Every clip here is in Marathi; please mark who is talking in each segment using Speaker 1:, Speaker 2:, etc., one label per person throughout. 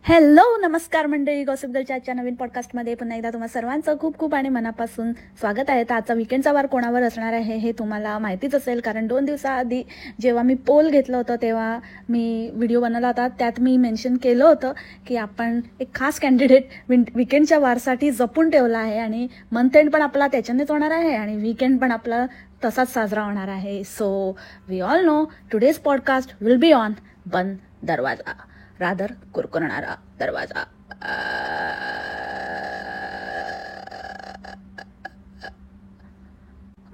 Speaker 1: हॅलो नमस्कार मंडळी, गॉसिप गर्लच्या आजच्या नवीन पॉडकास्टमध्ये पुन्हा एकदा तुम्हा सर्वांचं खूप खूप आणि मनापासून स्वागत आहे. तर आजचा विकेंडचा वार कोणावर असणार आहे हे तुम्हाला माहितीच असेल, कारण 2 दिवसाआधी जेव्हा मी पोल घेतलं होतं तेव्हा मी व्हिडिओ बनवला होता. त्यात मी मेन्शन केलं होतं की आपण एक खास कॅन्डिडेट विकेंडच्या वारसाठी जपून ठेवला आहे आणि मंथ एंड पण आपला त्याच्यानेच होणार आहे आणि विकेंड पण आपला तसाच साजरा होणार आहे. So we all know today's podcast will be on बंद दरवाजा, रादर कुरकुरणारा दरवाजा.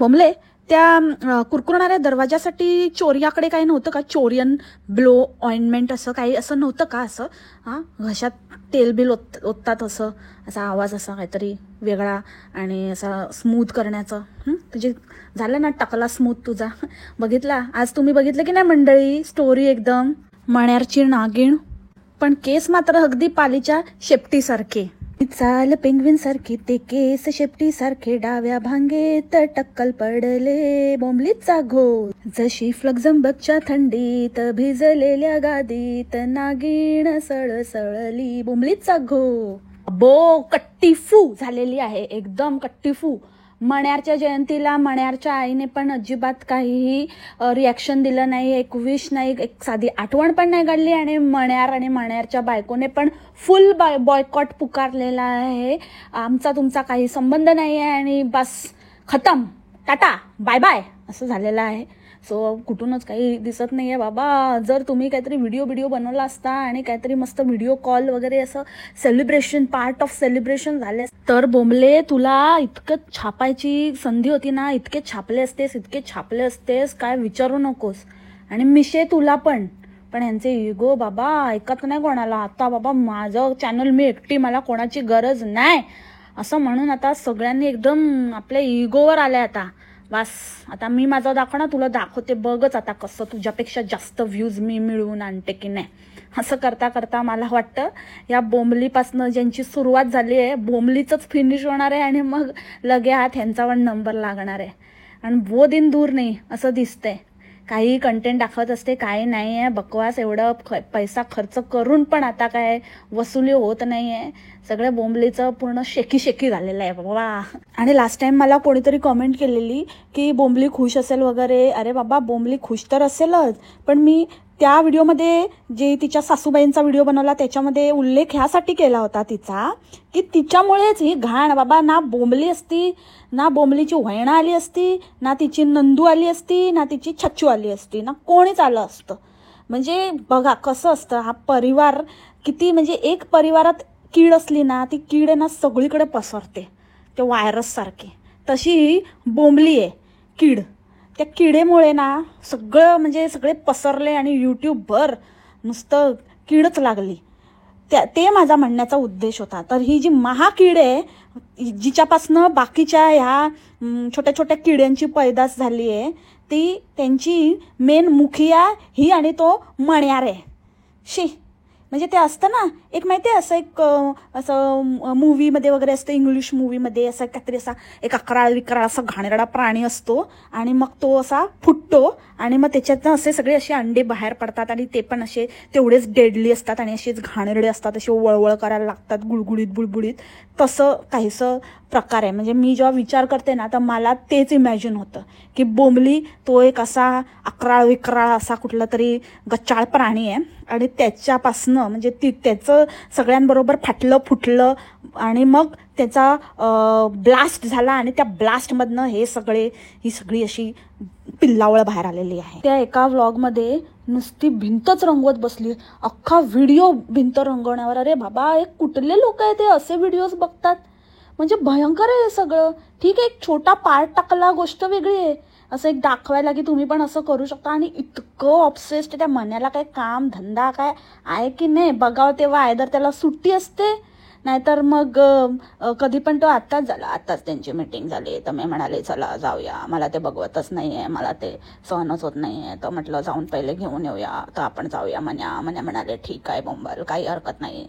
Speaker 1: बोंबले त्या कुरकुरणाऱ्या दरवाजासाठी चोरियाकडे काही नव्हतं का? चोरियन ब्लो ऑइंटमेंट असं काही असं नव्हतं का? असं घशात तेल बिल ओततात असं, असा आवाज असा काहीतरी वेगळा आणि असा स्मूथ करण्याचं. तुझे झालं ना टकला स्मूथ तुझा? बघितला आज तुम्ही? बघितलं की नाही मंडळी स्टोरी? एकदम मण्यारची नागिण, पण केस मात्र अगदी पालीच्या शेपटीसारखे. चाल पेंग्विन सारखी ते केस शेपटी सारखे, डाव्या भांगेत टक्कल पडले बोंबलीचा घोळ. जशी फ्लक्झमबर्गच्या थंडीत भिजलेल्या गादीत नागिण सळसळली बोंबलीचा घोळ. बो कट्टीफू झालेली आहे, एकदम कट्टीफू. मण्यारच्या जयंतीला मण्यारच्या आईने पण अजिबात काहीही रिॲक्शन दिलं नाही, एक विश नाही, एक साधी आठवण पण नाही काढली. आणि मण्यार आणि मण्यारच्या बायकोने पण फुल बॉयकॉट पुकारलेला आहे. आमचा तुमचा काही संबंध नाही आहे आणि बस खतम, टाटा बाय बाय असं झालेलं आहे. सो कुठूनच काही दिसत नाही आहे बाबा. जर तुम्ही काहीतरी व्हिडिओ बनवला असता आणि काहीतरी मस्त व्हिडिओ कॉल वगैरे असं सेलिब्रेशन, पार्ट ऑफ सेलिब्रेशन झाले तर बोंबले तुला इतकं छापायची संधी होती ना, इतके छापले असतेस काय विचारू नकोस. आणि मिशे तुला पण यांचे इगो बाबा ऐकत नाही कोणाला. आता बाबा माझं चॅनल मी एकटी, मला कोणाची गरज नाही असं म्हणून आता सगळ्यांनी एकदम आपल्या इगोवर आल्या. आता बस, आता मी माझं दाखवणार, तुला दाखवते, बघच आता कसं तुझ्यापेक्षा जास्त व्ह्यूज मी मिळवून आणते की नाही. असं करता करता मला वाटतं या बोंबलीपासनं ज्यांची सुरुवात झाली आहे बोंबलीचंच फिनिश होणार आहे आणि मग लगे हात ह्यांचा पण नंबर लागणार आहे. आणि वो दिन दूर नाही असं दिसतंय. काही कंटेंट दाखवत असते, काही नाही आहे, बकवास. एवढं पैसा खर्च करून पण आता काय वसुली होत नाही आहे. सगळ्या बोंबलीचं पूर्ण शेकी झालेलं आहे बाबा. आणि लास्ट टाइम मला कोणीतरी कमेंट केलेली की बोंबली खुश असेल वगैरे. अरे बाबा बोंबली खुश तर असेलच, पण मी त्या व्हिडिओमध्ये जे तिच्या सासूबाईंचा व्हिडिओ बनवला त्याच्यामध्ये उल्लेख ह्यासाठी केला होता तिचा की तिच्यामुळेच ही घाण बाबा. ना बोंबली असती, ना बोंबलीची वैणा आली असती, ना तिची नंदू आली असती, ना तिची छच्चू आली असती, ना कोणीच आलं असतं. म्हणजे बघा कसं असतं हा परिवार किती, म्हणजे एक परिवारात कीड असली ना, ती कीड आहे ना सगळीकडे पसरते, ते व्हायरस सारखे. तशी ही बोंबली आहे कीड. त्या किडेमुळे ना सगळं म्हणजे सगळे पसरले आणि यूट्यूबभर नुसतं कीडच लागली. ते माझा म्हणण्याचा उद्देश होता. तर ही जी महाकीड आहे, जिच्यापासनं बाकीच्या ह्या छोट्या छोट्या किड्यांची पैदास झाली आहे, ती त्यांची मेन मुखिया ही आणि तो मण्यार आहे. म्हणजे ते असतं ना एक, माहिती आहे असं असं मूवीमध्ये वगैरे असतं, इंग्लिश मूवीमध्ये असं काहीतरी असा एक अकराळ विकराळ असा घाणेरडा प्राणी असतो आणि मग तो असा फुटतो आणि मग त्याच्यातनं असे सगळे असे अंडे बाहेर पडतात आणि ते पण असे तेवढेच डेडली असतात आणि असेच घाणेरडे असतात, असे वळवळ करायला लागतात, गुळगुळीत बुळबुळीत. तसं काहीसं प्रकार आहे. म्हणजे मी जेव्हा विचार करते ना तर मला तेच इमॅजिन होतं की बोंबली तो एक असा अकराळ विकराळ असा कुठला तरी गच्चाळ प्राणी आहे आणि त्याच्यापासनं म्हणजे त्याचं सगळ्यांबरोबर फाटलं फुटलं आणि मग त्याचा ब्लास्ट झाला आणि त्या ब्लास्टमधनं ही सगळी अशी पिल्लावळ बाहेर आलेली आहे. त्या एका व्लॉगमध्ये नुसती भिंतच रंगवत बसली, अख्खा व्हिडिओ भिंत रंगवण्यावर. अरे बाबा, एक कुठले लोक आहे ते असे व्हिडिओज बघतात? म्हणजे भयंकर आहे हे सगळं. ठीक आहे, एक छोटा पार्ट टाकला गोष्ट वेगळी आहे, असं एक दाखवायला की तुम्ही पण असं करू शकता. आणि इतकं ऑब्सेस्ड त्या मण्याला काय काम धंदा काय आहे की नाही बघावं तेव्हा. आयदर त्याला सुट्टी असते नाहीतर मग कधी पण तो आत्ताच त्यांची मीटिंग झाली तर मी म्हणाले चला जाऊया, मला ते बघवतच नाही आहे, मला ते सहनच होत नाही आहे, तर म्हटलं जाऊन पहिले घेऊन येऊया, तर आपण जाऊया. मन्या म्हणाले ठीक आहे बोंबल, काही हरकत नाही.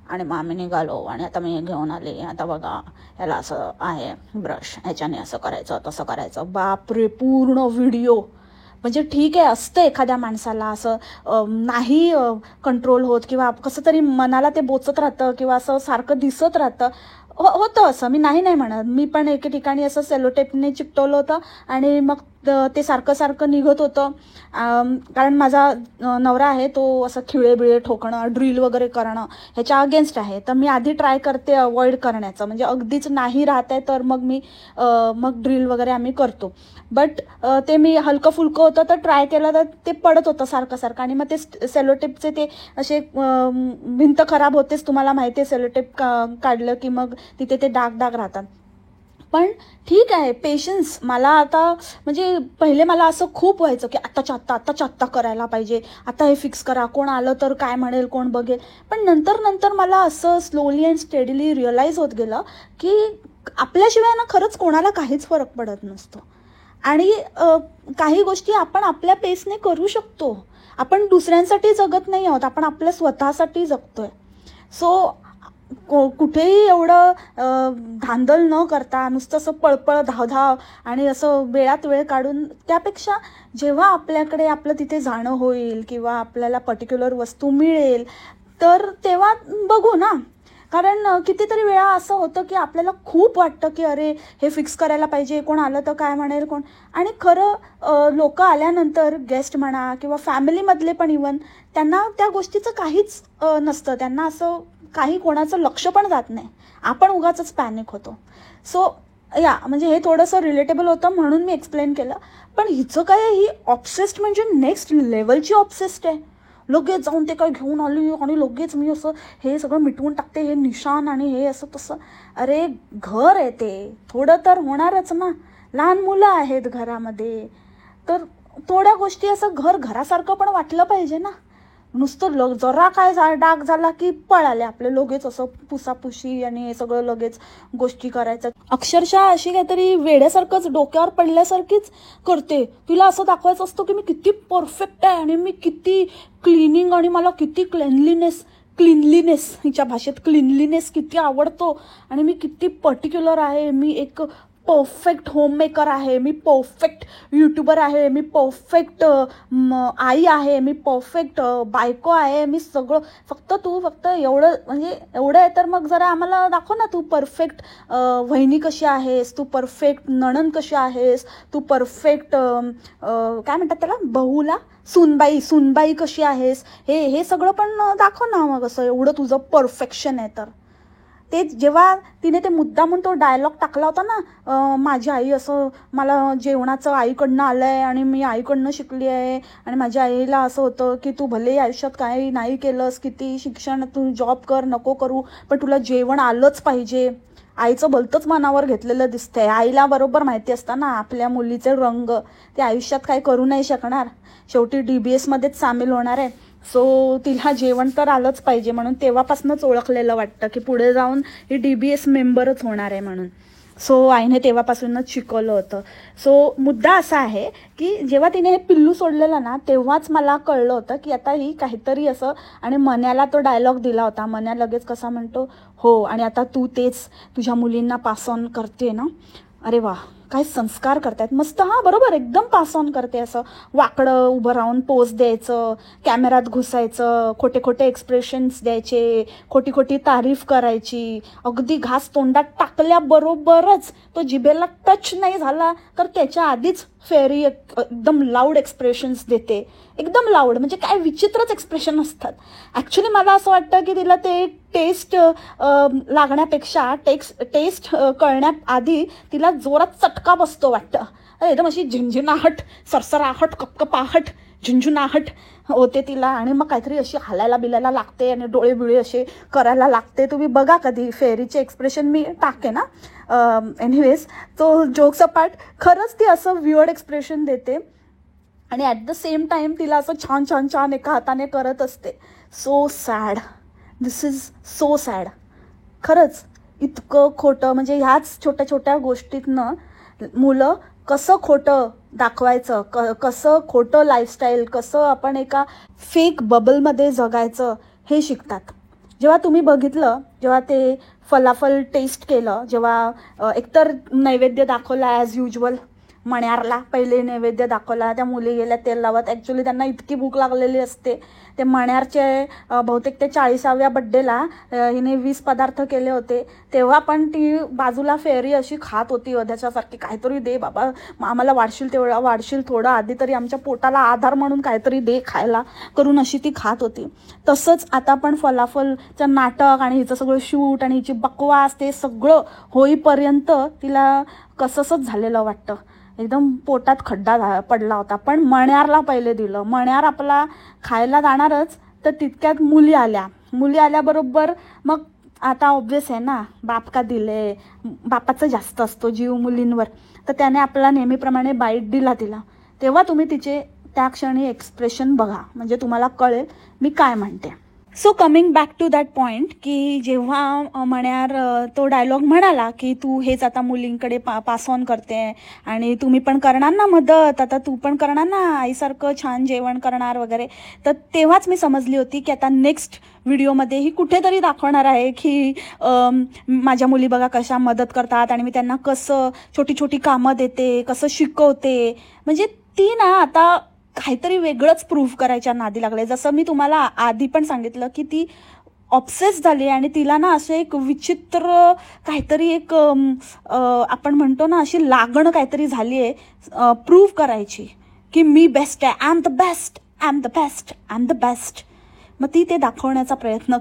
Speaker 1: आणि मग आम्ही निघालो आणि आता मी घेऊन आले. आता बघा याला असं आहे ब्रश, ह्याच्याने असं करायचं तसं करायचं. बापरे, पूर्ण व्हिडिओ म्हणजे ठीक आहे, असतं एखाद्या माणसाला असं नाही कंट्रोल होत किंवा कसं तरी मनाला ते बोचत राहतं किंवा असं सारखं दिसत राहतं. होतं असं, मी नाही म्हणत. मी पण एके ठिकाणी असं सेलोटेपने चिकटवलं होतं आणि मग ते सारखं सारखं निघत होतं. कारण माझा नवरा आहे तो असं खिळे बिळे ठोकणं, ड्रिल वगैरे करणं ह्याच्या अगेन्स्ट आहे. तर मी आधी ट्राय करते अवॉइड करण्याचं, म्हणजे अगदीच नाही राहत आहे तर मग मी मग ड्रिल वगैरे आम्ही करतो. बट ते मी हलकं फुलकं होतं तर ट्राय केलं तर ते पडत होतं सारखं सारखं. आणि मग ते सेलोटेपचे ते असे भिंत खराब होतेच, तुम्हाला माहिती आहे. सेलोटेप काढलं की मग तिथे ते डाग डाग राहतात. पण ठीक आहे, पेशन्स. मला आता म्हणजे पहिले मला असं खूप व्हायचं की आत्ताच्या आत्ता करायला पाहिजे, आता हे फिक्स करा, कोण आलं तर काय म्हणेल, कोण बघेल. पण नंतर मला असं स्लोली अँड स्टेडीली रिअलाईज होत गेलं की आपल्याशिवाय ना खरंच कोणाला काहीच फरक पडत नसतो. आणि काही गोष्टी आपण आपल्या पेसने करू शकतो. आपण दुसऱ्यांसाठी जगत नाही आहोत, आपण आपल्या स्वतःसाठी जगतोय. सो कुठेही एवढं धांदल न करता नुसतं असं पळपळ धावधाव आणि असं वेळात वेळ काढून, त्यापेक्षा जेव्हा आपल्याकडे आपलं तिथे जाणं होईल किंवा आपल्याला पर्टिक्युलर वस्तू मिळेल तर तेव्हा बघू ना. कारण कितीतरी वेळा असं होतं की आपल्याला खूप वाटतं की अरे हे फिक्स करायला पाहिजे, कोण आलं तर काय म्हणेल कोण. आणि खरं लोक आल्यानंतर, गेस्ट म्हणा किंवा फॅमिलीमधले पण इवन, त्यांना त्या गोष्टीचं काहीच नसतं. त्यांना असं काही कोणाचं लक्ष पण जात नाही. आपण उगाचच पॅनिक होतो. सो म्हणजे हे थोडंसं रिलेटेबल होतं म्हणून मी एक्सप्लेन केलं. पण हिचं काय, ही ऑब्सेस्ड म्हणजे नेक्स्ट लेवलची ऑब्सेस्ड आहे. लगेच जाऊन ते काय घेऊन आली आणि लगेच मी असं हे सगळं मिटवून टाकते, हे निशाण आणि हे असं तसं. अरे घर आहे ते, थोडं तर होणारच ना. लहान मुलं आहेत घरामध्ये, तर थोड्या गोष्टी असं घरासारखं पण वाटलं पाहिजे ना. नुसतं जरा काय डाग झाला की पळाले आपले लगेच असं पुसापुशी आणि हे सगळं लगेच गोष्टी करायचं. अक्षरशः अशी काहीतरी वेड्यासारखंच डोक्यावर पडल्यासारखीच करते. तिला असं दाखवायचं असतं की मी किती परफेक्ट आहे आणि मी किती क्लिनिंग आणि मला किती क्लिनलीनेस हिच्या भाषेत क्लिनलीनेस किती आवडतो आणि मी किती पर्टिक्युलर आहे. मी एक परफेक्ट होममेकर आहे, मी परफेक्ट यूट्यूबर आहे, मी परफेक्ट आई आहे, मी परफेक्ट बायको आहे, मी सगळं. फक्त एवढं, म्हणजे एवढं आहे तर मग जरा आम्हाला दाखव ना, तू परफेक्ट वहिनी कशी आहेस, तू परफेक्ट नणंद कशी आहेस, तू परफेक्ट काय म्हणतात त्याला, बहूला सुनबाई कशी आहेस, हे सगळं पण दाखव ना. मग असं एवढं तुझं परफेक्शन आहे तर. ते जेव्हा तिने ते मुद्दामून तो डायलॉग टाकला होता ना, माझी आई असं मला जेवणाचं आईकडनं आलं आहे आणि मी आईकडनं शिकली आहे आणि माझ्या आईला असं होतं की तू भले आयुष्यात काही नाही केलंस, किती शिक्षण, तू जॉब कर नको करू, पण तुला जेवण आलंच पाहिजे. आईचं भलतंच मनावर घेतलेलं दिसतंय. आईला बरोबर माहिती असतं ना आपल्या मुलीचे रंग, ते आयुष्यात काही करू नाही शकणार, शेवटी DBSमध्येच सामील होणार आहे. सो तिला जेवण तर आलंच पाहिजे म्हणून तेव्हापासूनच ओळखलेलं वाटतं की पुढे जाऊन ही DBS मेंबरच होणार आहे म्हणून. सो आईने तेव्हापासूनच शिकवलं होतं. सो मुद्दा असा आहे की जेव्हा तिने हे पिल्लू सोडलेलं ना, तेव्हाच मला कळलं होतं की आता ही काहीतरी असं. आणि मन्याला तो डायलॉग दिला होता. मन्या लगेच कसा म्हणतो, हो आणि आता तू तेच तुझ्या मुलींना पास ऑन करते ना. अरे वा, काय संस्कार करतायत मस्त. हां बरोबर, एकदम पास ऑन करते. असं वाकडं उभं राहून पोज द्यायचं, कॅमेऱ्यात घुसायचं, खोटे एक्सप्रेशन्स द्यायचे, खोटी तारीफ करायची. अगदी घास तोंडात टाकल्याबरोबरच तो जिभेला टच नाही झाला तर त्याच्या आधीच फेरी एकदम लाऊड एक्सप्रेशन्स देते. एकदम लाऊड म्हणजे काय विचित्रच एक्सप्रेशन असतात. ॲक्च्युली मला असं वाटतं की तिला ते टेस्ट लागण्यापेक्षा टेस्ट कळण्याआधी तिला जोरात चटका बसतो वाटतं. एकदम अशी झिंझिणाहट, सरसराहट, कपकपाहट, झुंझुनाहट होते तिला. आणि मग काहीतरी अशी हालायला बिलायला लागते आणि डोळे बिळे असे करायला लागते. तुम्ही बघा कधी फेरीचे एक्सप्रेशन, मी टाके ना. एनिवेज, तो जोक्स अपार्ट, खरंच ती असं वियर्ड एक्सप्रेशन देते आणि ॲट द सेम टाईम तिला असं छान एका हाताने करत असते. So sad, this is so sad. खरंच इतकं खोटं, म्हणजे ह्याच छोट्या गोष्टीतनं मुलं कसं खोटं दाखवायचं, कसं खोटं लाईफस्टाईल, कसं आपण एका फेक बबलमध्ये जगायचं हे शिकतात. जेव्हा तुम्ही बघितलं, जेव्हा ते फलाफल टेस्ट केलं, जेव्हा एकतर नैवेद्य दाखवला ॲज युजल मण्यारला पहिले नैवेद्य दाखवला, त्या मुली गेल्या तेल लावत. ॲक्च्युली त्यांना इतकी भूक लागलेली असते. ते मण्यारचे बहुतेक ते 40व्या बड्डेला हिने 20 पदार्थ केले होते. तेव्हा पण ती बाजूला फेरी अशी खात होती अध्याच्यासारखी, काहीतरी दे बाबा, आम्हाला वाढशील तेवढा, वाढशील थोडं, आधी तरी आमच्या पोटाला आधार म्हणून काहीतरी दे खायला करून अशी ती खात होती. तसंच आता पण फलाफलचं नाटक आणि हिचं सगळं शूट आणि हिची बकवास ते सगळं होईपर्यंत तिला कसंच झालेलं वाटतं. एकदम पोटात खड्डा पडला होता. पण मण्यारला पहिले दिलं. मण्यार आपला खायला जाणारच, तर तितक्यात मुली आल्याबरोबर मग आता ऑब्व्हियस आहे ना, बाप का दिले, बापाचं जास्त असतो जीव मुलींवर. तर त्याने आपला नेहमीप्रमाणे बाईट दिला तिला. तेव्हा तुम्ही तिचे त्या क्षणी एक्सप्रेशन बघा, म्हणजे तुम्हाला कळेल मी काय म्हणते. So coming back to that point, की जेव्हा मण्यार तो डायलॉग म्हणाला की तू हेच आता मुलींकडे पास ऑन करते आणि तुम्ही पण करणार ना मदत, आता तू पण करणार ना आईसारखं छान जेवण करणार वगैरे, तर तेव्हाच मी समजली होती की आता नेक्स्ट व्हिडिओमध्ये ही कुठेतरी दाखवणार आहे की माझ्या मुली बघा कशा मदत करतात आणि मी त्यांना कसं छोटी छोटी कामं देते, कसं शिकवते. म्हणजे ती ना आता काहीतरी वेगळंच प्रूव्ह करायच्या नादी लागले. जसं मी तुम्हाला आधी पण सांगितलं की ती ऑब्सेस झाली आणि तिला ना असं एक विचित्र काहीतरी एक आपण म्हणतो ना अशी लागण काहीतरी झाली आहे प्रूव्ह करायची की मी बेस्ट आहे, I am the best, I am the best, I am the best. मग ती ते दाखवण्याचा प्रयत्न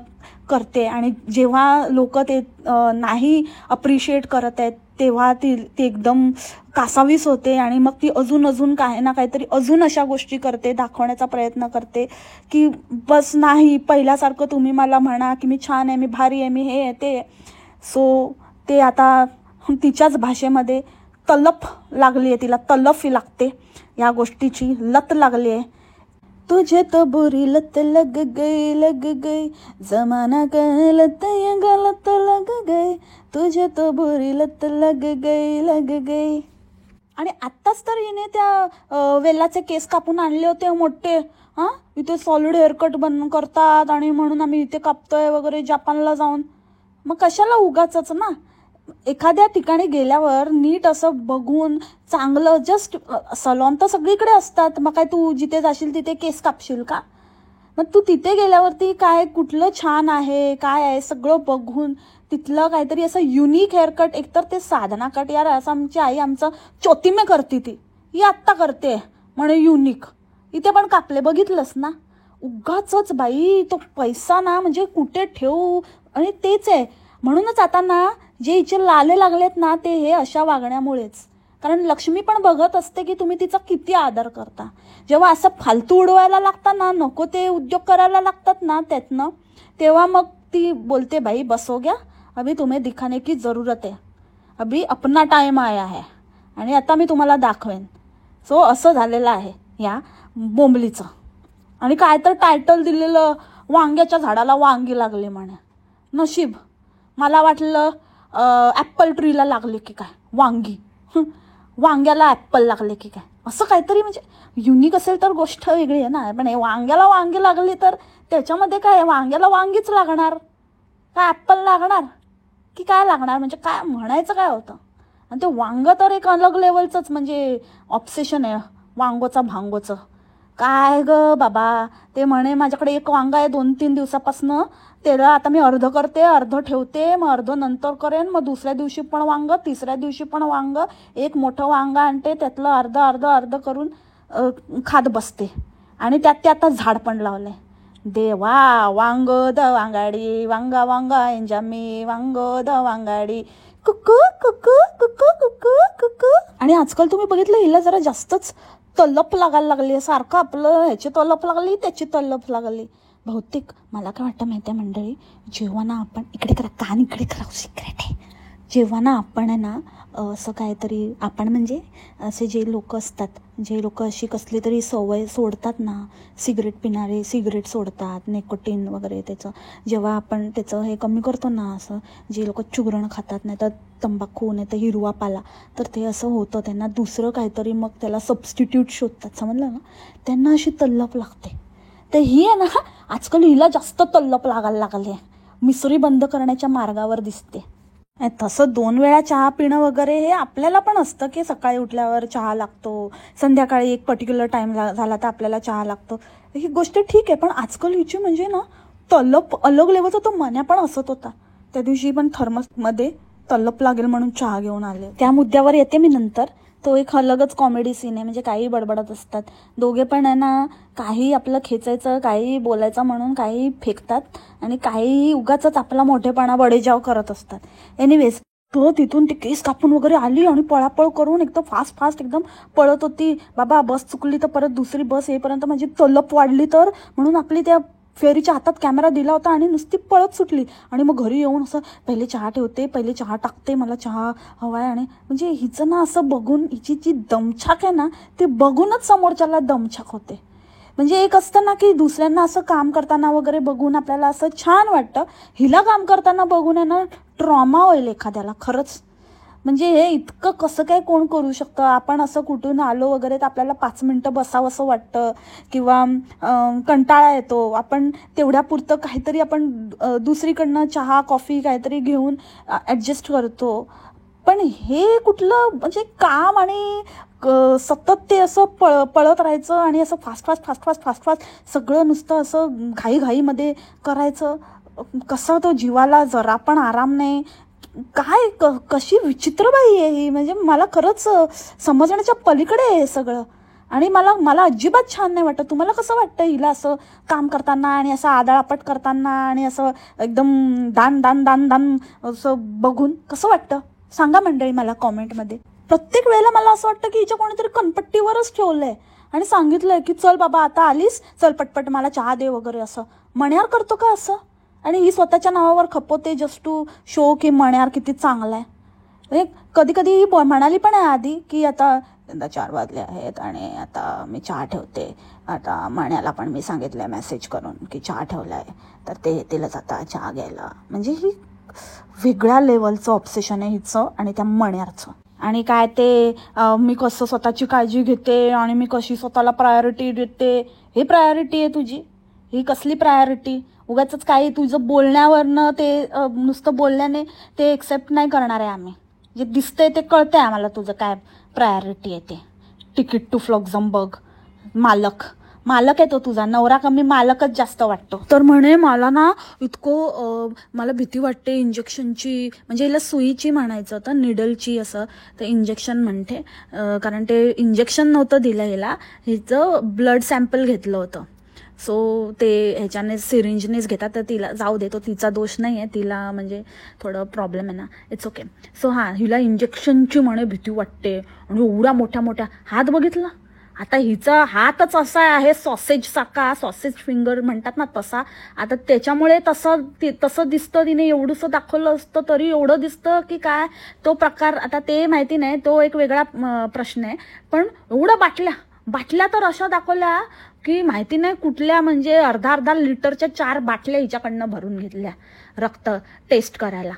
Speaker 1: करते आणि जेव्हा लोक ते नाही अप्रिशिएट करत आहेत तेव्हा ती एकदम कासावीस होते आणि मग ती अजून काही ना काहीतरी अजून अशा गोष्टी करते, दाखवण्याचा प्रयत्न करते की बस नाही पहिल्यासारखं तुम्ही मला म्हणा की मी छान आहे, मी भारी आहे, मी हे आहे ते. सो ते आता तिच्याच भाषेमध्ये तलफ लागली आहे, तिला तलफी लागते या गोष्टीची, लत लागली आहे. तुझे तो बुरी लत लग गई जमाना गलत गलत लग गई, तुझे तो बुरी लत लग गई. आणि आत्ताच तर हिने त्या वेलाचे केस कापून आणले होते मोठे. इथे सॉलिड हेअरकट करतात आणि म्हणून आम्ही इथे कापतोय वगैरे जपानला जाऊन. मग कशाला उगाचच ना, एखाद्या ठिकाणी गेल्यावर नीट असं बघून चांगलं, जस्ट सलॉन तर सगळीकडे असतात, मग काय तू जिथे जाशील तिथे केस कापशील का? मग तू तिथे गेल्यावरती काय कुठलं छान आहे काय आहे सगळं बघून तिथलं काहीतरी असं युनिक हेअरकट. एकतर ते साधना कट यार, असं आमची आई आमचं चोतीमे करते, ती आत्ता करते म्हणे युनिक, इथे पण कापले बघितलंस ना. उगाचच बाई तो पैसा ना म्हणजे कुठे ठेवू. आणि तेच आहे म्हणूनच आता ना जे हिचे लाले लागलेत ना ते हे अशा वागण्यामुळेच. कारण लक्ष्मी पण बघत असते की तुम्ही तिचा किती आदर करता. जेव्हा असं फालतू उडवायला लागतात ना, नको ते उद्योग करायला लागतात ना त्यातनं, तेव्हा मग ती बोलते बाई बस हो गया, अभी तुम्हें दिखाने की जरूरत है, अभी अपना टाइम आया है आणि आता मी तुम्हाला दाखवेन. सो असं झालेलं आहे या बोंबलीचं. आणि काय तर टायटल दिलेलं वांग्याच्या झाडाला वांगी लागली म्हणे. नशीब मला वाटलं ॲप्पल ट्रीला लागले की काय वांगी, वांग्याला ॲप्पल लागले की काय, असं काहीतरी. म्हणजे युनिक असेल तर गोष्ट वेगळी आहे ना, पण हे वांग्याला वांगी लागली तर त्याच्यामध्ये काय वांग्याला वांगीच लागणार काय ॲप्पल लागणार की काय लागणार, म्हणजे काय म्हणायचं काय होतं. आणि ते वांगं तर एक अलग लेवलचंच म्हणजे ऑब्सेशन आहे वांगोचा भांगोचं. काय ग बाबा, ते म्हणे माझ्याकडे एक वांगा आहे 2-3 दिवसापासनं, त्याला आता मी अर्ध करते, अर्ध ठेवते, मग अर्ध नंतर करेन, मग दुसऱ्या दिवशी पण वांग, तिसऱ्या दिवशी पण वांग, एक मोठं वांग आणते त्यातलं अर्ध करून खात बसते. आणि त्यात ते आता झाड पण लावलंय. देवा वांग द वांगाडी, वांगा वांगा एंजामी, वांग द वांगाडी, कुकू कुकू कुकू कुकू कुकू. आणि आजकाल तुम्ही बघितलं हिला जरा जास्तच तलप लागायला लागली, सारखं आपलं ह्याची तलप लागली त्याची तलप लागली. बहुतेक मला काय वाटतं माहिती आहे मंडळी, जेव्हा ना आपण इकडे करा कान इकडे करा, सिक्रेट आहे. जेव्हा ना आपण आहे ना असं काहीतरी, आपण म्हणजे असे जे लोक असतात, जे लोक अशी कसली तरी सवय सोडतात ना, सिगरेट पिणारे सिगरेट सोडतात, निकोटीन वगैरे त्याचं, जेव्हा आपण त्याचं हे कमी करतो ना, असं जे लोक चुगरण खातात नाही तर तंबाखू नाही तर हिरवा पाला, तर ते असं होतं त्यांना दुसरं काहीतरी मग त्याला सबस्टिट्यूट शोधतात, समजलं ना, त्यांना अशी तल्लप लागते. तर ही आहे ना आजकाल हिला जास्त तल्लप लागायला लागली आहे, मिसरी बंद करण्याच्या मार्गावर दिसते. तसं 2 वेळा चहा पिणं वगैरे हे आपल्याला पण असतं की सकाळी उठल्यावर चहा लागतो, संध्याकाळी एक पर्टिक्युलर टाईम झाला तर आपल्याला चहा लागतो. ही गोष्ट ठीक आहे, पण आजकाल हिची म्हणजे ना तलप अलग लेवलचा तो मन्या पण असत होता. त्या दिवशी पण थर्मसमध्ये तलप लागेल म्हणून चहा घेऊन आले. त्या मुद्द्यावर येते मी नंतर. तो एक अलगच कॉमेडी सीन आहे, म्हणजे काही बडबडत असतात दोघे पण आहे ना, काही आपलं खेचायचं, काही बोलायचं म्हणून काही फेकतात आणि काही उगाच आपला मोठेपणा बडेजाव करत असतात. एनिवेज तो तिथून ती केस कापून वगैरे आली आणि पळापळ करून एकदम फास्ट एकदम पळत होती. बाबा बस चुकली तर परत दुसरी बस येईपर्यंत माझी तलप वाढली तर म्हणून आपली त्या फेरीच्या हातात कॅमेरा दिला होता आणि नुसती पळत सुटली. आणि मग घरी येऊन असं पहिले चहा ठेवते, पहिले चहा टाकते, मला चहा हवा आहे. आणि म्हणजे हिचं ना असं बघून, हिची जी दमछाक आहे ना ते बघूनच समोरच्याला दमछाक होते. म्हणजे एक असतं ना की दुसऱ्यांना असं काम करताना वगैरे बघून आपल्याला असं छान वाटतं, हिला काम करताना बघून आहे ना ट्रॉमा होईल एखाद्याला खरंच. म्हणजे हे इतकं कसं काय कोण करू शकतं. आपण असं कुठून आलो वगैरे तर आपल्याला 5 मिनटं बसावं असं वाटतं किंवा कंटाळा येतो, आपण तेवढ्यापुरतं काहीतरी आपण दुसरीकडनं चहा कॉफी काहीतरी घेऊन ॲडजस्ट करतो. पण हे कुठलं म्हणजे काम आणि सतत ते असं पळत राहायचं आणि असं फास्ट सगळं नुसतं असं घाईमध्ये करायचं. कसं तो जीवाला जरा पण आराम नाही. काय कशी विचित्र बाई आहे ही, म्हणजे मला खरंच समजण्याच्या पलीकडे आहे हे सगळं. आणि मला अजिबात छान नाही वाटत. तुम्हाला कसं वाटतं हिला असं काम करताना आणि असं आदळापट करताना आणि असं एकदम दान असं बघून कसं वाटतं सांगा मंडळी मला कॉमेंटमध्ये. प्रत्येक वेळेला मला असं वाटतं की हिच्या कोणीतरी कनपट्टीवरच ठेवलंय आणि सांगितलंय की चल बाबा आता आलीस, चल पटपट मला चहा दे वगैरे. असं मण्यार करतो का असं? आणि ही स्वतःच्या नावावर खपवते जस्ट टू शो की मण्यार किती चांगला आहे. म्हणजे कधी कधी ही म्हणाली पण आहे आधी की आता 4 वाजले आहेत आणि आता मी चहा ठेवते, आता मण्याला पण मी सांगितलंय मेसेज करून की चहा ठेवलाय तर ते येतीलच आता चहा घ्यायला. म्हणजे ही वेगळ्या लेवलचं ऑब्सेशन आहे हिचं आणि त्या मण्यारचं. आणि काय ते मी कसं स्वतःची काळजी घेते आणि मी कशी स्वतःला प्रायोरिटी देते. ही प्रायोरिटी आहे तुझी? ही कसली प्रायोरिटी? उगाच काही तुझं बोलण्यावरनं ते नुसतं बोलण्याने ते एक्सेप्ट नाही करणार आहे आम्ही. जे दिसतंय ते कळतंय आम्हाला तुझं काय प्रायोरिटी आहे ते. तिकीट टू फ्लक्झमबर्ग मालक आहे तो तुझा नवरा, कमी मालकच जास्त वाटतो. तर म्हणे मला ना इतकं मला भीती वाटते इंजेक्शनची, म्हणजे हिला सुईची म्हणायचं तर निडलची असं ते इंजेक्शन म्हणते. कारण ते इंजेक्शन नव्हतं दिलं हिला, हिचं ब्लड सॅम्पल घेतलं होतं. सो ते ह्याच्याने सिरिंजनेच घेतात. तर तिला जाऊ दे, तो तिचा दोष नाही आहे, तिला म्हणजे थोडं प्रॉब्लेम आहे ना, इट्स ओके. सो हां, हिला इंजेक्शनची म्हणे भीती वाटते आणि एवढ्या मोठ्या हात बघितला. आता हिचा हातच असा आहे सॉसेज सारखा, सॉसेज फिंगर म्हणतात ना तसा. आता त्याच्यामुळे तसं दिसतं. तिने एवढंसं दाखवलं असतं तरी एवढं दिसतं की काय तो प्रकार आता ते माहिती नाही, तो एक वेगळा प्रश्न आहे. पण एवढं बाटल्या तर अशा दाखवल्या की माहिती नाही कुठल्या, म्हणजे अर्धा लिटरच्या 4 बाटल्या हिच्याकडनं भरून घेतल्या रक्त टेस्ट करायला.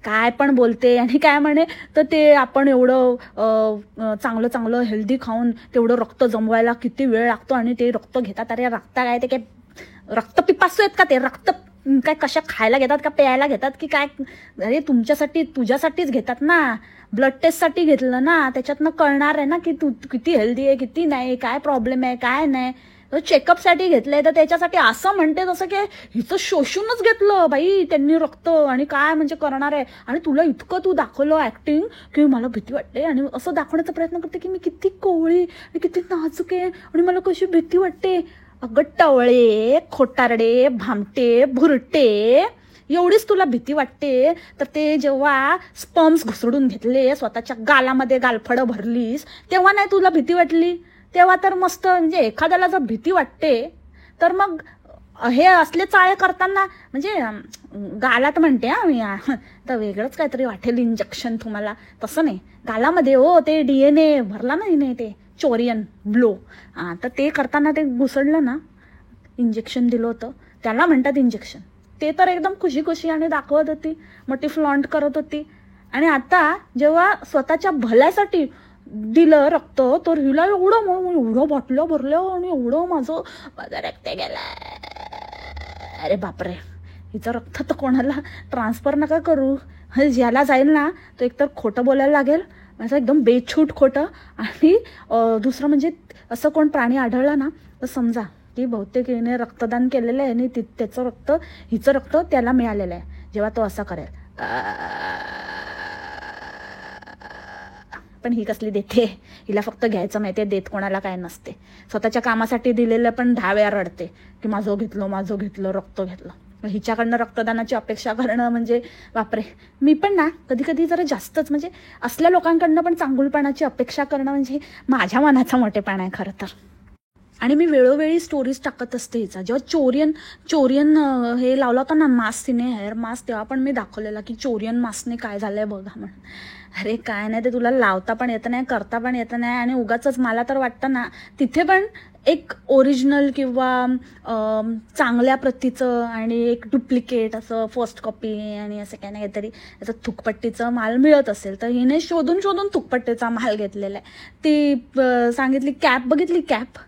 Speaker 1: काय पण बोलते. आणि काय म्हणे तर ते आपण एवढं चांगलं हेल्दी खाऊन तेवढं रक्त जमवायला किती वेळ लागतो आणि ते रक्त घेतात. अरे रक्त काय ते काय रक्त पिपासू आहेत का? ते रक्त काय कशा खायला घेतात का प्यायला घेतात की काय? अरे तुझ्यासाठीच घेतात ना, ब्लड टेस्टसाठी घेतलं ना, त्याच्यातनं कळणार आहे ना की तू किती हेल्दी आहे किती नाही, काय प्रॉब्लेम आहे काय नाही. चेकअपसाठी घेतलंय तर त्याच्यासाठी असं म्हणते तसं की हिचं शोषूनच घेतलं बाई त्यांनी रक्त आणि काय म्हणजे करणार आहे. आणि तुला इतकं तू दाखवलं ऍक्टिंग की मला भीती वाटते आणि असं दाखवण्याचा प्रयत्न करते की मी किती कोवळी आणि किती नाजूक आहे आणि मला कशी भीती वाटते. अगं टवळे, खोटारडे, भामटे, भुरटे, एवढीच तुला भीती वाटते. तर ते जेव्हा स्पर्म्स घुसडून घेतले, स्वतःच्या गालामध्ये गालफडं भरलीस, तेव्हा नाही तुला भीती वाटली? तेव्हा तर मस्त. म्हणजे एखाद्याला जर भीती वाटते तर मग हे असले चाळे करताना, म्हणजे गालात म्हणते मी तर वेगळंच काहीतरी वाटेल इंजेक्शन तुम्हाला, तसं नाही. गालामध्ये हो ते DNA भरला नाही नाही ते चोरियन ब्लो, तर ते करताना ते घुसडलं ना, इंजेक्शन दिलं होतं त्याला म्हणतात इंजेक्शन. ते तर एकदम खुशी आणि दाखवत होती, मोठी फ्लॉन्ट करत होती. आणि आता जेव्हा स्वतःच्या भल्यासाठी दिलं रक्त तर हिला एवढं बाटल्या भरलं आणि एवढं माझं रक्त गेलं. अरे बापरे, हिचं रक्त तर कोणाला ट्रान्सफर नका करू. ज्याला जाईल ना तो एकतर खोटं बोलायला लागेल, असं एकदम बेछूट खोटं. आणि दुसरं म्हणजे असं कोण प्राणी आढळला ना तर समजा की बहुतेक हिने रक्तदान केलेलं आहे आणि त्याचं रक्त, हिचं रक्त त्याला मिळालेलं आहे. जेव्हा तो असा करेल, पण ही कसली देते, हिला फक्त घ्यायचं माहिती आहे, देत कोणाला काय नसते. स्वतःच्या कामासाठी दिलेलं पण 10 वेळा रडते की माझं घेतलं रक्त घेतलं. हिच्याकडनं रक्तदानाची अपेक्षा करणं म्हणजे बापरे. मी पण ना कधी कधी जरा जास्तच म्हणजे असल्या लोकांकडनं पण चांगुलपणाची अपेक्षा करणं म्हणजे माझ्या मनाचा मोठेपणा आहे खरं तर. आणि मी वेळोवेळी स्टोरीज टाकत असते हिचा. जेव्हा चोरियन हे लावला होता ना मास्क, तिने हेअर मास्क, तेव्हा पण मी दाखवलेला की चोरियन मास्कने काय झालंय बघा म्हणून. अरे काय नाही, ते तुला लावता पण येत नाही, करता पण येत नाही. आणि उगाचच मला तर वाटतं ना तिथे पण एक ओरिजिनल किंवा चांगल्या प्रतीचं आणि एक डुप्लिकेट असं फर्स्ट कॉपी आणि असं काय नाही काहीतरी याचं थुकपट्टीचं माल मिळत असेल तर हिने शोधून थुकपट्टीचा माल घेतलेला आहे. ती सांगितली कॅप, बघितली कॅप,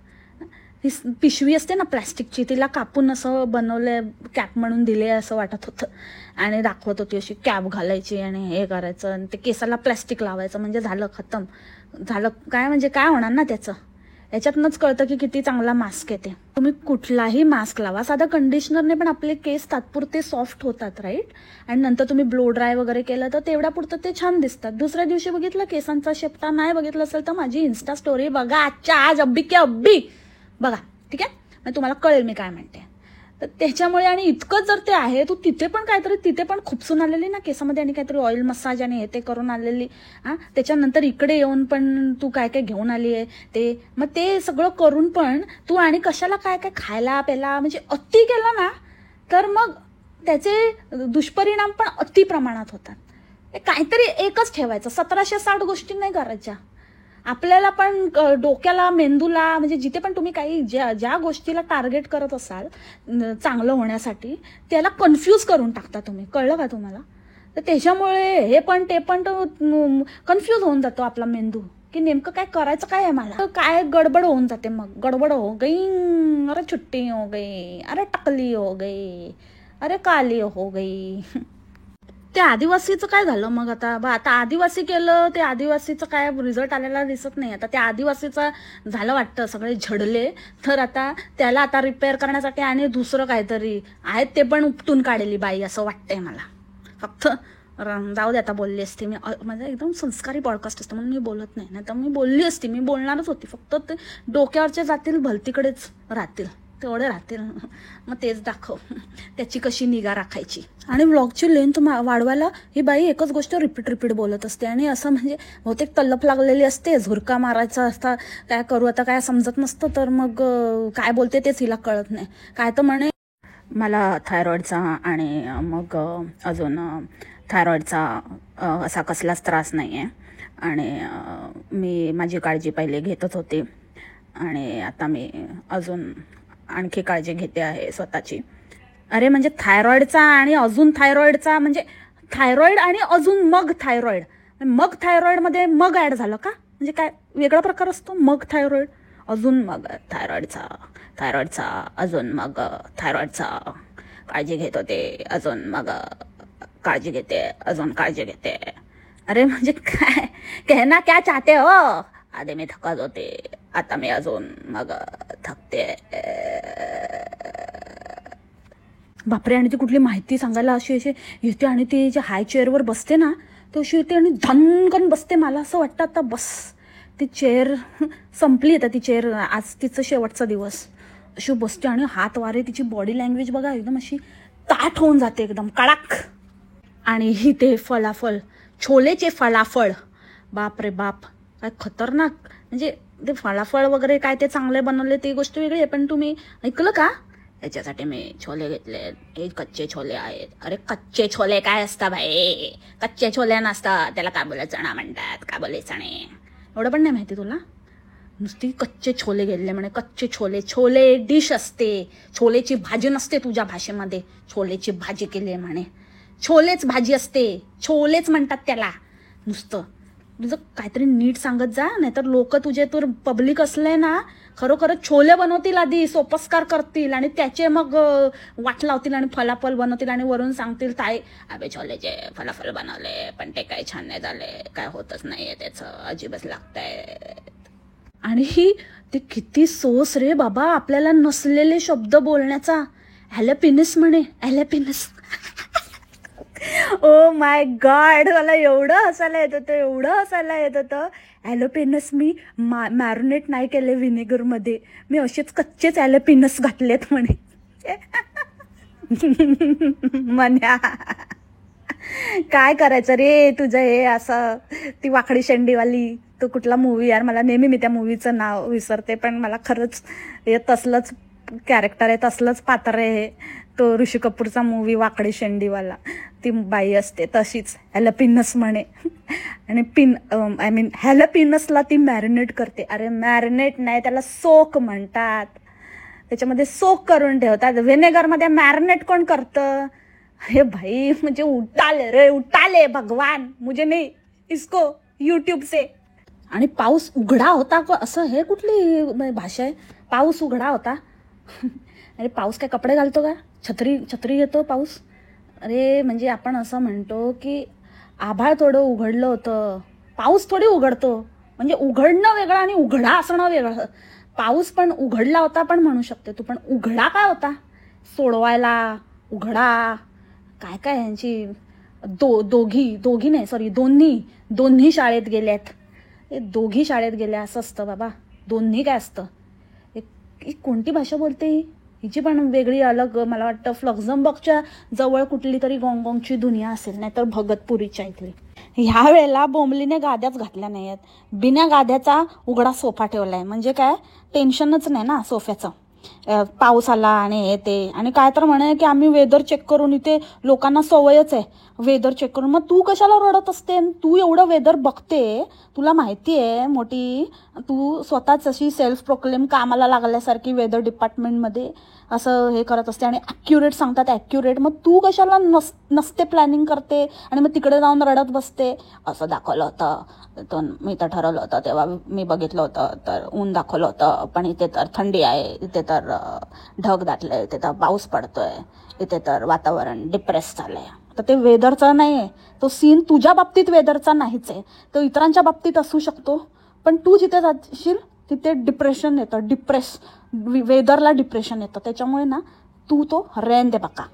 Speaker 1: ही पिशवी असते ना प्लॅस्टिकची, तिला कापून असं बनवलंय कॅप म्हणून दिले असं वाटत होतं. आणि दाखवत होती अशी कॅप घालायची आणि हे करायचं आणि ते केसाला प्लॅस्टिक लावायचं म्हणजे झालं खतम झालं. काय म्हणजे काय होणार ना त्याचं. याच्यातनंच कळतं की किती चांगला मास्क आहे ते. तुम्ही कुठलाही मास्क लावा, साधा कंडिशनरने पण आपले केस तात्पुरते सॉफ्ट होतात राईट. आणि नंतर तुम्ही ब्लो ड्राय वगैरे केलं तर तेवढ्या पुरतं ते छान दिसतात. दुसऱ्या दिवशी बघितलं केसांचा शेपटा, नाही बघितलं असेल तर माझी इन्स्टा स्टोरी बघा, आजच्या आज अब्बी के अब्बी बघा, ठीक आहे. मग तुम्हाला कळेल मी काय म्हणते. तर त्याच्यामुळे आणि इतकंच जर ते आहे, तू तिथे पण काहीतरी, तिथे पण खुपसून आलेली ना केसामध्ये आणि काहीतरी ऑइल मसाज आणि हे ते करून आलेली, त्याच्यानंतर इकडे येऊन पण तू काय काय घेऊन आली आहे ते, मग ते सगळं करून पण तू आणि कशाला काय काय खायला प्यायला म्हणजे अति केला ना तर मग त्याचे दुष्परिणाम पण अति प्रमाणात होतात. काहीतरी एकच ठेवायचं, 1760 गोष्टी नाही करायच्या. आपल्याला पण डोक्याला, मेंदूला, म्हणजे जिथे पण तुम्ही काही ज्या गोष्टीला टार्गेट करत असाल चांगलं होण्यासाठी, त्याला कन्फ्यूज करून टाकता तुम्ही. कळलं का तुम्हाला. तर त्याच्यामुळे हे पण ते पण कन्फ्यूज होऊन जातो आपला मेंदू की नेमकं काय करायचं काय आहे मला. काय गडबड होऊन जाते. मग गडबड हो गई, अरे छुट्टी हो गई, अरे टकली हो गई, अरे काली हो गई. ते आदिवासीचं काय झालं मग. आता आदिवासी केलं, ते आदिवासीचं काय रिझल्ट आलेला दिसत नाही. आता त्या आदिवासीचं झालं वाटतं सगळे झडले, तर आता त्याला आता रिपेअर करण्यासाठी आणि दुसरं काहीतरी आहेत ते पण उपटून काढलेली बाई असं वाटतंय मला. फक्त जाऊ दे, आता बोलली असती मी. माझं एकदम संस्कारी पॉडकास्ट असतं म्हणून मी बोलत नाही, तर मी बोलली असती, मी बोलणारच होती. फक्त ते डोक्यावरचे जातील भलतीकडेच राहतील, तेवढे राहतील. मग तेच दाखव त्याची कशी निगा राखायची. आणि व्लॉगची लेंथ वाढवायला ही बाई एकच गोष्ट रिपीट बोलत असते. आणि असं म्हणजे बहुतेक तल्लफ लागलेली असते, झुरका मारायचा असता, काय करू आता काय समजत नसतं. तर मग काय बोलते तेच हिला कळत नाही. काय तर म्हणे मला थायरॉइडचा आणि मग अजून थायरॉइडचा असा कसलाच त्रास नाही आहे आणि मी माझी काळजी पहिले घेतच होते आणि आता मी अजून आणखी काळजी घेते आहे स्वतःची. अरे म्हणजे थायरॉइडचा आणि अजून थायरॉइडचा, म्हणजे थायरॉइड आणि अजून मग थायरॉइडमध्ये मग ॲड झालं का, म्हणजे काय वेगळा प्रकार असतो. मग थायरॉइड, अजून मग थायरॉइडचा अजून मग थायरॉइडचा काळजी घेत होते, अजून मग काळजी घेते, अजून काळजी घेते. अरे म्हणजे काय, कहना क्या चाहते हो. आधी मी थकत होते, आता मी अजून मग थकते. बापरे. आणि ती कुठली माहिती सांगायला अशी येते आणि ती जे हाय चेअरवर बसते ना तर अशी येते आणि धनकन बसते. मला असं वाटतं आता बस ती चेअर संपली. आता ती चेअर आज तिचं शेवटचा दिवस. अशी बसते आणि हात वारे, तिची बॉडी लँग्वेज बघा एकदम अशी ताठ होऊन जाते, एकदम कडक. आणि ही ते फलाफळ, छोलेचे फलाफळ, बाप रे बाप काय खतरनाक. म्हणजे ते फळाफळ वगैरे काय ते चांगले बनवले ती गोष्ट वेगळी आहे, पण तुम्ही ऐकलं का. याच्यासाठी मी छोले घेतले, हे कच्चे छोले आहेत. अरे कच्चे छोले काय असतात भाई, कच्चे छोले नसतात, त्याला काय बोलायचं चणा म्हणतात, काय बोलायचं चणे, एवढं पण नाही माहिती तुला. नुसती कच्चे छोले घेतले म्हणे, कच्चे छोले डिश असते, छोलेची भाजी नसते तुझ्या भाषेमध्ये, छोलेची भाजी केली म्हणे. छोलेच भाजी असते, छोलेच म्हणतात त्याला नुसतं. तुझं काहीतरी नीट सांगत जा, नाहीतर लोक तुझे तर पब्लिक असले ना खरोखरच छोले बनवतील, आधी सोपस्कार करतील आणि त्याचे मग वाट लावतील आणि फलाफल बनवतील आणि वरून सांगतील ताई अबे छोलेचे फलाफल बनवले पण ते काही छान नाही झाले, काय होतच नाहीये त्याचं, अजीबच लागतंय. आणि ते किती सोस रे बाबा आपल्याला नसलेले शब्द बोलण्याचा. ॲलॅपिनस म्हणे, ॲलॅपिनस. ओ माय गॉड, मला एवढं हसायला येत होतं, एवढं हसायला येत होतं. ॲलोपेनस मी मॅरिनेट नाही केले व्हिनेगरमध्ये, मी असेच कच्चेच ॲलोपेनस घातलेत म्हणे. म्हण्या काय करायचं रे तुझं हे असं. ती वाकडी शेंडीवाली तो कुठला मूवी यार, मला नेहमी मी त्या मूवीचं नाव विसरते, पण मला खरंच हे तसलंच कॅरेक्टर आहे, तसलंच पात्र आहे. तो ऋषी कपूरचा मूवी वाकडी शेंडीवाला, ती बाई असते तशीच ॲलॅपिनस म्हणे. आणि आय मीन ॲलॅपिनसला ती मॅरिनेट करते. अरे मॅरिनेट नाही, त्याला सोक म्हणतात. त्याच्यामध्ये सोक करून ठेवतात. व्हिनेगरमध्ये मॅरिनेट कोण करतं? अरे भाई म्हणजे उठाले रे, उठाले भगवान, मुझे नाही इसको यूट्यूब से. आणि पाऊस उघडा होता का, असं हे कुठली भाषा आहे? पाऊस उघडा होता. अरे पाऊस काय कपडे घालतो का? छत्री घेतो पाऊस? अरे म्हणजे आपण असं म्हणतो की आभाळ थोडं उघडलं होतं, पाऊस थोडी उघडतो. म्हणजे उघडणं वेगळं आणि उघडा असणं वेगळं. पाऊस पण उघडला होता पण म्हणू शकते तू, पण उघडा काय होता? सोडवायला उघडा काय काय यांची दोघी नाही सॉरी दोन्ही शाळेत गेल्यात. हे दोघी शाळेत गेल्या असं असतं बाबा. दोन्ही काय असतं? एक कोणती भाषा बोलते हिची पण वेगळी अलग. मला वाटतं फ्लक्झमबर्गच्या जवळ कुठली तरी गॉंगची दुनिया असेल, नाहीतर भगतपुरीच्या इथली. ह्या वेळेला बोंबलीने गाद्याच घातल्या नाही आहेत. बिना गाद्याचा उघडा सोफा ठेवलाय, म्हणजे काय टेन्शनच नाही ना सोफ्याचं. पाऊस आला आणि हे ते, आणि काय तर म्हणे की आम्ही वेदर चेक करून, इथे लोकांना सवयच आहे वेदर चेक करून. मग तू कशाला रडत असते? तू एवढं वेदर बघते, तुला माहिती आहे मोठी, तू स्वतःच अशी सेल्फ प्रोक्लेम कामाला लागल्यासारखी वेदर डिपार्टमेंटमध्ये असं हे करत असते आणि ॲक्युरेट सांगतात ॲक्युरेट. मग तू कशाला नसते प्लॅनिंग करते आणि मग तिकडे जाऊन रडत बसते. असं दाखवलं होतं, मी तर ठरवलं होतं तेव्हा मी बघितलं होतं तर ऊन दाखवलं होतं, पण इथे तर थंडी आहे, इथे तर ढग दाटले, इथे तर पाऊस पडतोय, इथे तर वातावरण डिप्रेस झालंय. तर ते वेदरचा नाही आहे, तो सीन तुझ्या बाबतीत वेदरचा नाहीच आहे, तो इतरांच्या बाबतीत असू शकतो. पण तू जिथे जाशील तिथे डिप्रेशन येतं, वेदरला डिप्रेशन येतं. त्याच्यामुळे ना तू तो रेन दे बका.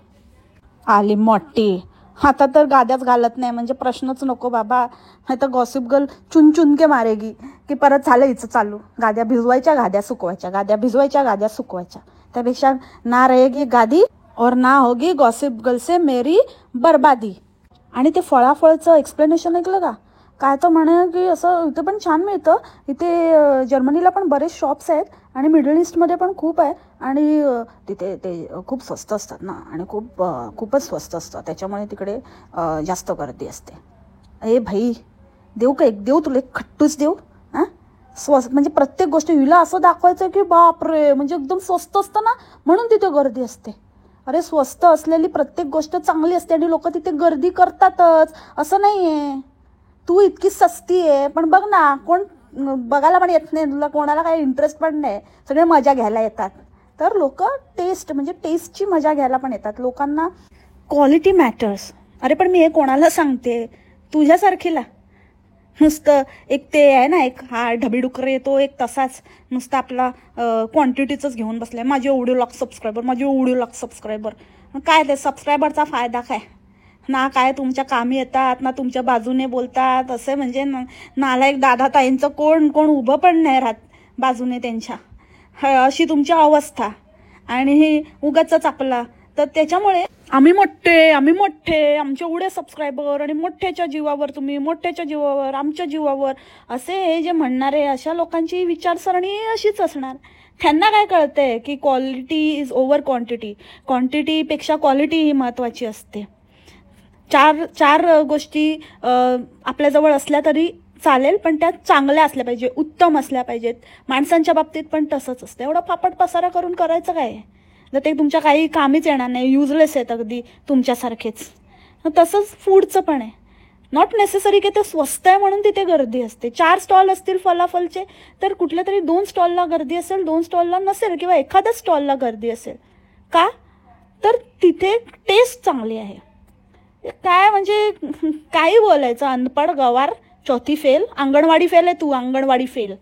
Speaker 1: आली मोठी, आता तर गाद्याच घालत नाही म्हणजे प्रश्नच नको बाबा. नाही तर गॉसिप गर्ल चुन के मारेगी की परत झालं हिचं चालू, गाद्या भिजवायच्या गाद्या सुकवायच्या, गाद्या भिजवायच्या गाद्या सुकवायच्या. त्यापेक्षा ना रहेगी गादी और ना होगी गॉसिप गर्ल से मेरी बर्बादी. आणि ते फळाफळचं एक्सप्लेनेशन ऐकलं का? काय तर म्हणे की असं इथे पण छान मिळतं, इथे जर्मनीला पण बरेच शॉप्स आहेत आणि मिडल ईस्टमध्ये पण खूप आहे, आणि तिथे ते खूप स्वस्त असतात ना, आणि खूपच स्वस्त असतं, त्याच्यामुळे तिकडे जास्त गर्दी असते. ए भाई देऊ का एक, देऊ तुला एक खट्टूच देऊ? हां म्हणजे प्रत्येक गोष्ट हिला असं दाखवायचं की बापरे म्हणजे एकदम स्वस्त असतं ना म्हणून तिथे गर्दी असते. अरे स्वस्त असलेली प्रत्येक गोष्ट चांगली असते आणि लोक तिथे गर्दी करतातच, असं नाही आहे. तू इतकी सस्ती आहे पण बघ ना, कोण बघायला पण येत नाही तुला, कोणाला काही इंटरेस्ट पण नाही, सगळे मजा घ्यायला येतात. तर लोक म्हणजे टेस्टची मजा घ्यायला पण येतात. लोकांना क्वालिटी मॅटर्स. अरे पण मी हे कोणाला सांगते? तुझ्यासारखीला. नुसतं एक ते आहे ना, एक हा ढबीडुकरे, तो एक तसाच नुसतं आपला क्वांटिटीचंच घेऊन बसलाय, माझे एवढे लाख सबस्क्रायबर. काय ते सबस्क्रायबरचा फायदा काय ना? काय तुमच्या कामी येतात ना, तुमच्या बाजूने बोलतात असे, म्हणजे नालायक दादा ताईंचं कोण उभं पण नाही राहत बाजूने त्यांच्या, अशी तुमची अवस्था. आणि हे उगाचच आपला, तर त्याच्यामुळे आम्ही मोठे आमचे एवढे सबस्क्रायबर आणि मोठ्याच्या जीवावर तुम्ही, मोठ्याच्या जीवावर आमच्या जीवावर, असे हे जे म्हणणारे अशा लोकांची विचारसरणी अशीच असणार. त्यांना काय कळतंय की क्वालिटी इज ओव्हर क्वांटिटी, क्वांटिटीपेक्षा क्वालिटी ही महत्त्वाची असते. चार गोष्टी आपल्याजवळ असल्या तरी चालेल, पण त्या चांगल्या असल्या पाहिजे, उत्तम असल्या पाहिजेत. माणसांच्या बाबतीत पण तसंच असतं. एवढा फापट पसारा करून करायचं काय? जर ते तुमच्या काही कामीच येणार नाही, युजलेस आहेत अगदी तुमच्यासारखेच. तसंच फूडचं पण आहे. नॉट नेसेसरी की ते स्वस्त आहे म्हणून तिथे गर्दी असते. 4 स्टॉल असतील फलाफलचे तर कुठल्या तरी 2 स्टॉलला गर्दी असेल, 2 स्टॉलला नसेल, किंवा एखाद्या स्टॉलला गर्दी असेल. का तर तिथे टेस्ट चांगली आहे. काय म्हणजे काही बोलायचं, अनपड गवार, चौथी फेल, अंगणवाडी फेल आहे तू, अंगणवाडी फेल.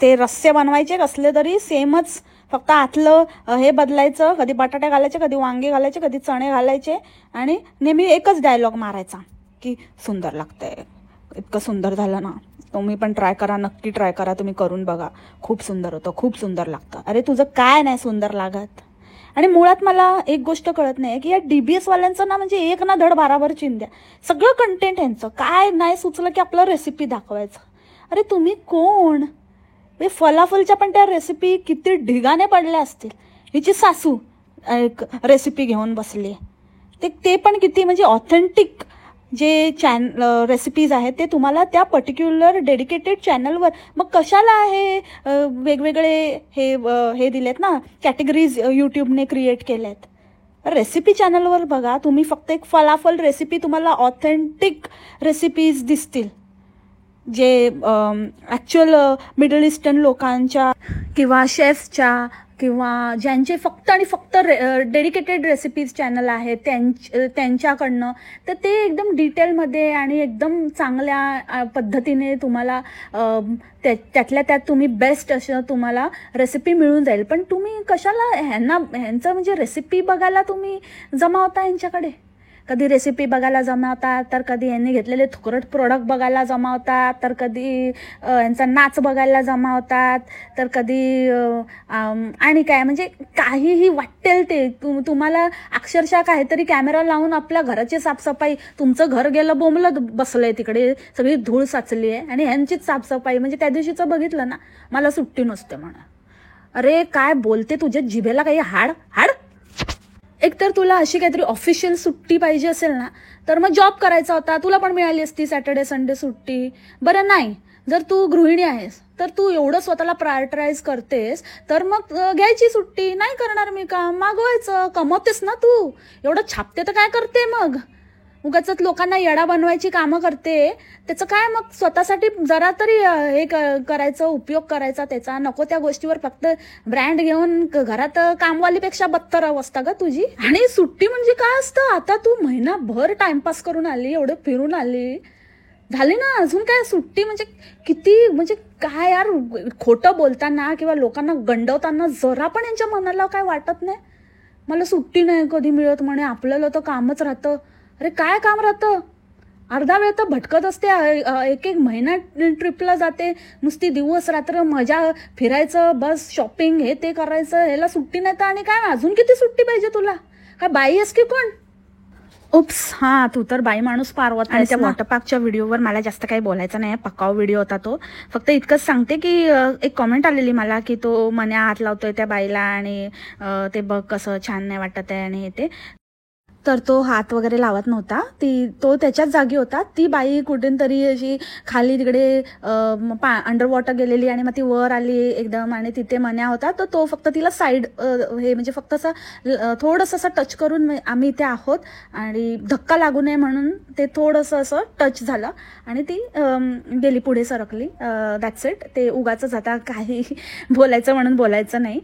Speaker 1: ते रस्से बनवायचे कसले तरी सेमच, फक्त आतलं हे बदलायचं, कधी बटाटे घालायचे, कधी वांगे घालायचे, कधी चणे घालायचे, आणि नेहमी एकच डायलॉग मारायचा की सुंदर लागतंय, इतकं सुंदर झालं ना, तुम्ही पण ट्राय करा, नक्की ट्राय करा, तुम्ही करून बघा, खूप सुंदर होतं, खूप सुंदर लागतं. अरे तुझं काय नाही सुंदर लागत. आणि मुळात मला एक गोष्ट कळत नाही की या DBS वाल्यांचं ना, म्हणजे एक ना धड भाराभर चिंध्या, सगळं कंटेंट यांचं, काय नाही सुचलं की आपलं रेसिपी दाखवायचं. अरे तुम्ही कोण? फलाफलच्या पण त्या रेसिपी किती ढिगाने पडल्या असतील. हिची सासू एक रेसिपी घेऊन बसली, ते पण किती म्हणजे ऑथेंटिक जे रेसिपीज आहेत ते तुम्हाला त्या पर्टिक्युलर डेडिकेटेड चॅनलवर. मग कशाला हे वेगवेगळे हे दिलेत ना, कॅटेगरीज यूट्यूबने क्रिएट केल्यात. रेसिपी चॅनलवर बघा तुम्ही, फक्त एक फलाफल रेसिपी तुम्हाला ऑथेंटिक रेसिपीज दिसतील, जे ॲक्च्युअल मिडल ईस्टर्न लोकांच्या किंवा शेफ्सच्या किंवा ज्यांचे फक्त आणि फक्त डेडिकेटेड रेसिपीज चॅनल आहेत त्यांच्याकडनं. तर ते एकदम डिटेलमध्ये आणि एकदम चांगल्या पद्धतीने तुम्हाला त्यातल्या त्यात तुम्ही बेस्ट असं तुम्हाला रेसिपी मिळून जाईल. पण तुम्ही कशाला ह्यांचं म्हणजे रेसिपी बघायला तुम्ही जमावता यांच्याकडे. कधी रेसिपी बघायला जमावतात, तर कधी यांनी घेतलेले थुकरट प्रोडक्ट बघायला जमावतात, तर कधी यांचा नाच बघायला जमावतात, तर कधी आणि काय म्हणजे काहीही वाटेल ते. तुम्हाला अक्षरशः काहीतरी कॅमेरा लावून आपल्या घराची साफसफाई, तुमचं घर गेलं बोंबलं बसलंय तिकडे, सगळी धूळ साचली आहे, आणि ह्यांचीच साफसफाई. म्हणजे त्या दिवशीचं बघितलं ना, मला सुट्टी नसते म्हणा. अरे काय बोलते, तुझ्या जिभेला काही हाड. एकतर तुला अशी काहीतरी ऑफिशियल सुट्टी पाहिजे असेल ना, तर मग जॉब करायचा होता, तुला पण मिळाली असती सॅटर्डे संडे सुट्टी. बरं नाही, जर तू गृहिणी आहेस तर तू एवढं स्वतःला प्रायोरिटाईज करतेस, तर मग घ्यायची सुट्टी. नाही करणार मी काम, मागवायचं. कमवतेस ना तू, एवढं छापते तर काय करते मग? उगाच लोकांना येडा बनवायची कामं करते, त्याचं काय? मग स्वतःसाठी जरा तरी हे करायचं, उपयोग करायचा त्याचा. नको त्या गोष्टीवर फक्त ब्रँड घेऊन घरात कामवालीपेक्षा बत्तर अवस्था ग तुझी. आणि सुट्टी म्हणजे काय असतं? आता तू महिनाभर टाइमपास करून आली, एवढं फिरून आली, झाली ना, अजून काय सुट्टी? म्हणजे किती म्हणजे काय यार, खोटं बोलताना किंवा लोकांना गंडवताना जरा पण यांच्या मनाला काय वाटत नाही? मला सुट्टी नाही कधी मिळत म्हणे, आपल्याला तर कामच राहतं. अरे काय काम राहतं? अर्धा वेळ तर भटकत असते, एक महिना ट्रिपला जाते, नुसती दिवस रात्र मजा, फिरायचं, बस शॉपिंग, हे ते करायचं, ह्याला सुट्टी नाही तर आणि काय अजून किती सुट्टी पाहिजे तुला? काय बाई आहेस की कोण? उप्स, हां, तू तर बाई माणूस पारवत. आणि त्या वॉटर पार्कच्या व्हिडिओवर मला जास्त काही बोलायचं नाही, पकाव व्हिडिओ होता तो. फक्त इतकंच सांगते की एक कॉमेंट आलेली मला की तो मन्या हात लावतोय त्या बाईला, आणि ते बघ कसं छान नाही वाटत आहे आणि हे ते. तर तो हात वगैरे लावत नव्हता, तो त्याच्याच जागी होता. ती बाई कुठून तरी अशी खाली तिकडे अंडर वॉटर गेलेली, आणि मग ती वर आली एकदम, आणि तिथे मन्या होता. तर तो फक्त तिला साईड हे म्हणजे फक्त असं थोडंसं असं टच करून, आम्ही इथे आहोत आणि धक्का लागू नये म्हणून ते थोडंसं असं टच झालं, आणि ती गेली पुढे सरकली. That's it. ते उगाचच आता काही बोलायचं म्हणून बोलायचं नाही.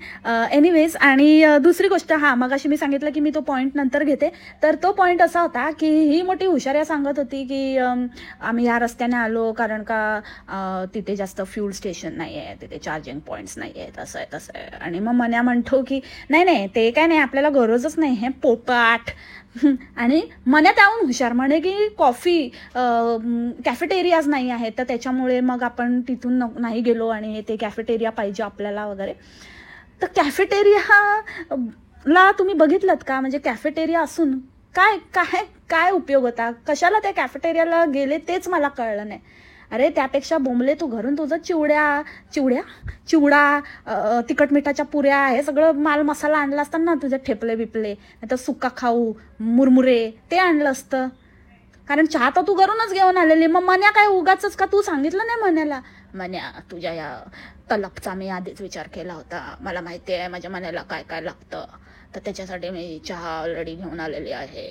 Speaker 1: एनिवेज, आणि दुसरी गोष्ट, हां, मग अशी मी सांगितलं की मी तो पॉईंट नंतर घेते. तर तो पॉईंट असा होता की ही मोठी हुशाऱ्या सांगत होती की आम्ही ह्या रस्त्याने आलो कारण का तिथे जास्त फ्यूल स्टेशन नाही आहे, तिथे चार्जिंग पॉईंट्स नाही आहेत, असं आहे तसं आहे. आणि मग मन्या म्हणतो की नाही ते काय नाही, आपल्याला गरजच नाही, हे पोपाट. आणि मन्या त्याहून हुशार म्हणे की कॉफी कॅफेटेरियाज नाही आहेत, तर त्याच्यामुळे मग आपण तिथून नाही गेलो, आणि ते कॅफेटेरिया पाहिजे आपल्याला वगैरे. तर कॅफेटेरियाला तुम्ही बघितलं का? म्हणजे कॅफेटेरिया असून काय काय काय उपयोग होता? कशाला त्या कॅफेटेरियाला गेले तेच मला कळलं नाही. अरे त्यापेक्षा बोंबले तू घरून तुझं चिवडा, तिखट मिठाच्या पुऱ्या, हे सगळं माल मसाला आणला असता ना, तुझे ठेपले बिपले, नाहीतर सुका खाऊ, मुरमुरे ते आणलं असतं. कारण चहा तर तू घरूनच घेऊन आलेली. मग मन्या काय उगाचच का? तू सांगितलं नाही मन्याला, मन्या तुझ्या या तलपचा मी आधीच विचार केला होता, मला माहिती आहे माझ्या मन्याला काय काय लागतं, तर त्याच्यासाठी मी चहा ऑलरेडी घेऊन आलेली आहे.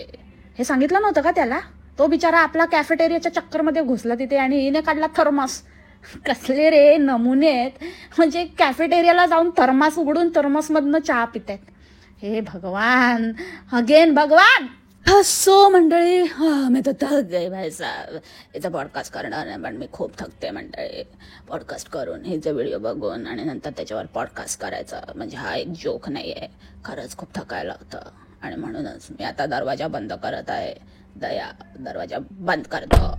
Speaker 1: हे सांगितलं नव्हतं का त्याला? तो बिचारा आपला कॅफेटेरियाच्या चक्करमध्ये घुसला तिथे आणि हिने काढला थर्मास. कसले रे नमुने आहेत, म्हणजे कॅफेटेरियाला जाऊन थर्मास उघडून थर्मासमधनं चहा पितायत. हे भगवान, अगेन भगवान. सो मंडळी, मी तर थक गई भाई साहेब. इथं पॉडकास्ट करणार नाही, पण मी खूप थकते मंडळी. पॉडकास्ट करून हिचे व्हिडिओ बघून आणि नंतर त्याच्यावर पॉडकास्ट करायचं, म्हणजे हा एक जोक नाही आहे. खरंच खूप थकायला होतं आणि म्हणूनच मी आता दरवाजा बंद करत आहे. दया, दरवाजा बंद करतो.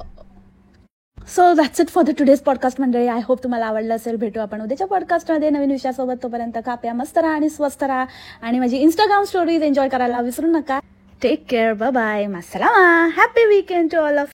Speaker 1: So that's it for the today's podcast मंडळी. आय होप तुम्हाला आवडलं असेल. भेटू आपण उद्याच्या पॉडकास्टमध्ये नवीन विषयासोबत. तोपर्यंत काप्या मस्त राहा आणि स्वस्त राहा आणि माझी इंस्टाग्राम स्टोरीज एन्जॉय करायला विसरू नका. टेक केअर, बाय बाय, मासलामा. Happy weekend to all of